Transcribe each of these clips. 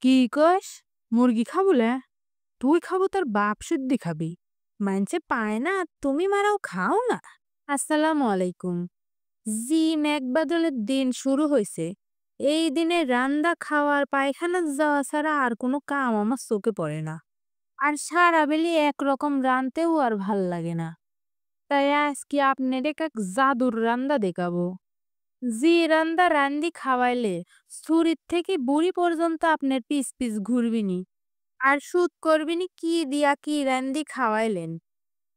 কি কস? মুরগি খাবুলে? তুই খাবো তোর বাপ শুদ্ধি খাবি। মানছে পায় না তুমি মারাও খাও না। আসসালামু আলাইকুম। জি মেঘবাদলের দিন শুরু হয়েছে। এই দিনে রান্দা খাওয়ার পায়খানা যাওয়া ছাড়া আর কোনো কাম আমার চোখে পড়ে না। আর সারা বেলি একরকম রানতেও আর ভাল লাগে না। তাই আজকে আপনার এক জাদুর রান্দা দেখাবো। জি রান্দা রান্দি খাওয়াইলে ছুরির থেকে বুড়ি পর্যন্ত আপনার পিস পিস ঘুরবিনি। আর শুট করবিনি কি দিয়া কি রান্দি খাওয়াইলেন।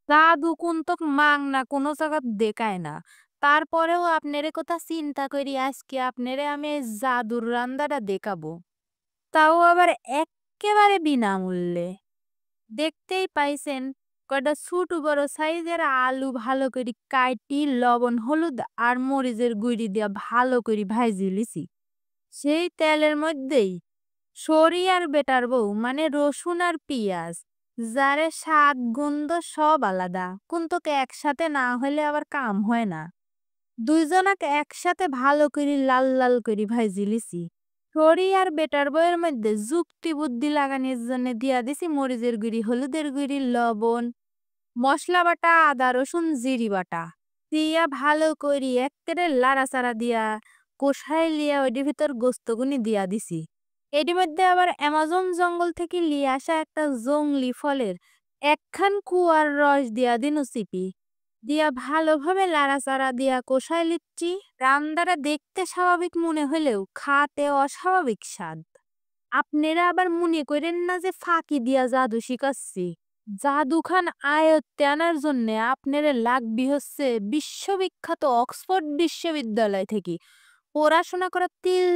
দাদু কুন্তক মাং না কোনো জায়গা দেখায় না। তারপরেও আপনারে কথা চিন্তা করি আজকে আপনারে আমি এই জাদুর রান্দাটা দেখাবো। তাও আবার এক্কেবারে বিনামূল্যে। দেখতেই পাইছেন কয়টা ছোট বড় সাইজের আলু ভালো করে কাটি লবণ হলুদ আর মরিচের গুঁড়ি দিয়া ভালো করে ভাজি লিছি। সেই তেলের মধ্যেই সরি আর বেটার বউ মানে রসুন আর পিঁয়াজ যারে স্বাদ গন্ধ সব আলাদা কিন্তু একসাথে না হলে আবার কাম হয় না। দুইজনাকে একসাথে ভালো করে লাল লাল করে ভাজি লিছি। সরি আর বেটার বউয়ের মধ্যে যুক্তি বুদ্ধি লাগানোর জন্য দিয়া দিছি মরিচের গুঁড়ি হলুদের গুঁড়ি লবণ মশলা বাটা আদা রসুন জিরি বাটা দিয়া ভালো করি একেবারে লাড়াচাড়া দিয়া কষাই লিয়া ওইটির ভিতর গোস্তগুনি দিয়া দিছি। এটির মধ্যে আবার অ্যামাজন জঙ্গল থেকে লিয়ে আসা একটা জংলি ফলের একখান কুয়ার রস দিয়া দিনু চিপি দিয়া ভালোভাবে লাড়াচাড়া দিয়া কষাই লিচ্ছি। রান্দাটা দেখতে স্বাভাবিক মনে হলেও খাতে অস্বাভাবিক স্বাদ। আপনারা আবার মনে করেন না যে ফাঁকি দিয়া জাদু শিখাচ্ছি। জাদুখান আয়ত্তে আনার জন্যে আপনারা লাগবি হচ্ছে বিশ্ববিখ্যাত অক্সফোর্ড বিশ্ববিদ্যালয় থেকে পড়াশোনা করা তিল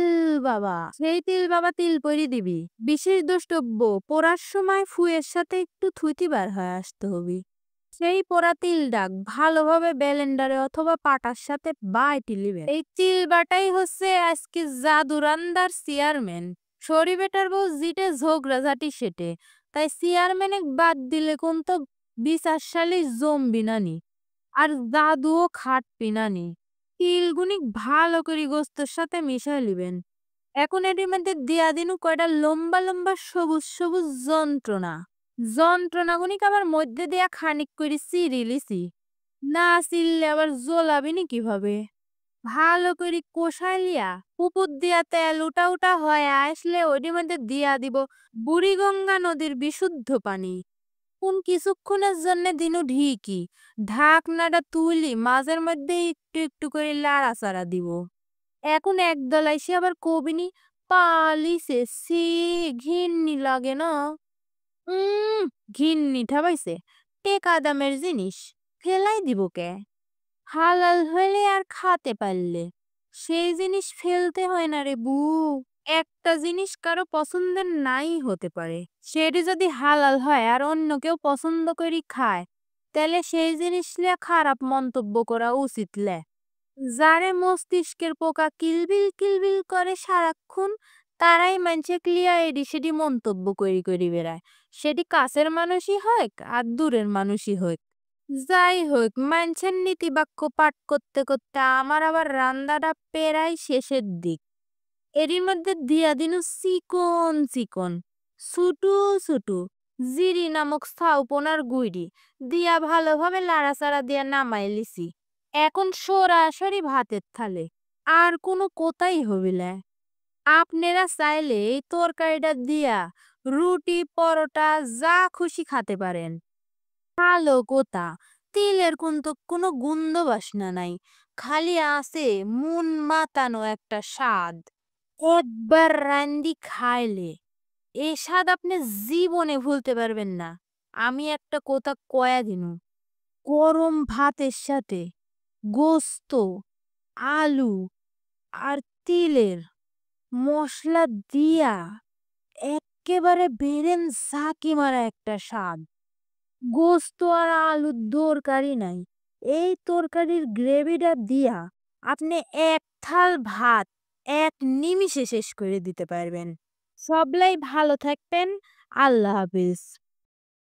বাবা। সেই তিল বাবা তিল পরি দিবি। বিশেষ দ্রষ্টব্য পড়ার সময় ফুয়ের সাথে একটু থুইতি বার হয়ে আসতে হবে। সেই পোড়া তিল ডাক ভালোভাবে ব্লেন্ডারে অথবা পাটার সাথে বাইটি লিবেন। এই তিল বাটাই হচ্ছে আজকে জাদু রান্দার চেয়ারম্যান। সরি বেটার বউ জিটে ঝগড়াঝাটি সেটে তাই চেয়ারম্যানে বাদ দিলে কোন তো বিচারশালী জমবি নানি আর জাদুও খাটবি নানি। তিলগুনি ভালো করে গোস্তের সাথে মিশাই লিবেন। এখন এটির মধ্যে দিয়া দিনু কয়টা লম্বা লম্বা সবুজ সবুজ যন্ত্রণাগুনিকে আবার মধ্যে দিয়া খানিক করে চিরি লিছি। না চিরলে আবার জ্বলাবিনি কিভাবে। ভালো করে কষাই লিয়া উপর দিয়া তেল উটা উটা হয়ে আসলে ওইটির মধ্যে দিয়া দিব বুড়িগঙ্গা নদীর বিশুদ্ধ পানি। কোন কিছুক্ষণের জন্য দিনু ঢিকি ঢাকনাটা তুলি মাঝের মধ্যে একটু একটু করে লাড়াচাড়া দিব। এখন একদল আইসে আবার কবিনি পালিছে সি ঘিন্নি লাগে না। ঘিন্নি ঠাবাইছে টেকা দামের জিনিস ফেলাই দিব কে। হালাল হইলে আর খাতে পারলে সেই জিনিস ফেলতে হয় না রে বু। একটা জিনিস কারো পছন্দের নাই হতে পারে সেটি যদি হালাল হয় আর অন্য কেউ পছন্দ করি খায় তাহলে সেই জিনিস লিয়ে খারাপ মন্তব্য করা উচিত লে। যারে মস্তিষ্কের পোকা কিলবিল কিলবিল করে সারাক্ষণ তারাই মানছে ক্লিয়া এডি সেডি মন্তব্য করি বেড়ায় সেটি কাছের মানুষই হোক আর দূরের মানুষই হোক। যাই হোক মানছেন নীতিবাক্য পাঠ করতে করতে আমার আবার রান্দাটা পেরাই শেষের দিক। এরই মধ্যে দিয়া দিনু চিকন চিকন ছুটু ছুটু জিরি নামক সাউপনার গুইড়ি দিয়া ভালোভাবে লাড়াচাড়া দিয়া নামাই লিছি। এখন সরাসরি ভাতের থালে আর কোনো কোথাই হবিলে। আপনারা চাইলে এই তরকারিটা দিয়া রুটি পরোটা যা খুশি খেতে পারেন। ভালো কথা তিলের কিন্তু কোনো গন্ধ বাসনা নাই খালি আছে মন মাতানো একটা স্বাদ। একবার রান্দি খাইলে এই স্বাদ আপনি জীবনে ভুলতে পারবেন না। আমি একটা কথা কয়া দিনু গরম ভাতের সাথে গোস্ত আলু আর তিলের মশলা দিয়া একেবারে বেরেন ঝাঁকি মারা একটা স্বাদ। গোস্ত আর আলুর তরকারি নাই এই তরকারির গ্রেভিটা দিয়া আপনি এক থাল ভাত এক নিমিষে শেষ করে দিতে পারবেন। সবলাই ভালো থাকবেন। আল্লাহ হাফিজ।